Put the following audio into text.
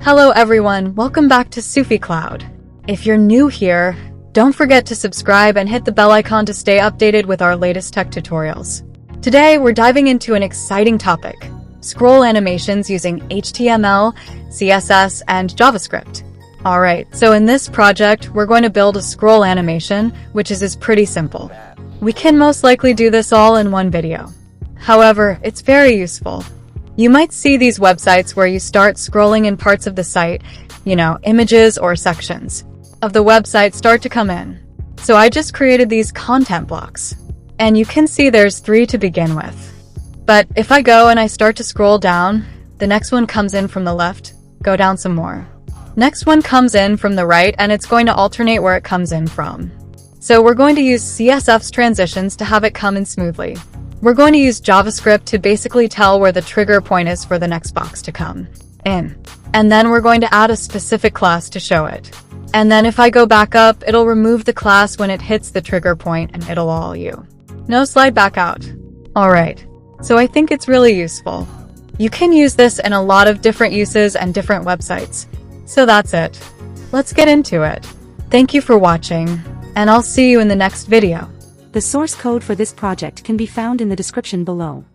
Hello everyone, welcome back to Sufi Cloud. If you're new here, don't forget to subscribe and hit the bell icon to stay updated with our latest tech tutorials. Today we're diving into an exciting topic: scroll animations using HTML, CSS, and JavaScript. Alright, so in this project, we're going to build a scroll animation, which is pretty simple. We can most likely do this all in one video. However, it's very useful. You might see these websites where you start scrolling in parts of the site, images or sections of the website start to come in. So I just created these content blocks. And you can see there's 3 to begin with. But if I go and I start to scroll down, the next one comes in from the left, go down some more. Next one comes in from the right, and it's going to alternate where it comes in from. So we're going to use CSS transitions to have it come in smoothly. We're going to use JavaScript to basically tell where the trigger point is for the next box to come in. And then we're going to add a specific class to show it. And then if I go back up, it'll remove the class when it hits the trigger point and it'll all you. No slide back out. Alright, so I think it's really useful. You can use this in a lot of different uses and different websites. So that's it. Let's get into it. Thank you for watching, and I'll see you in the next video. The source code for this project can be found in the description below.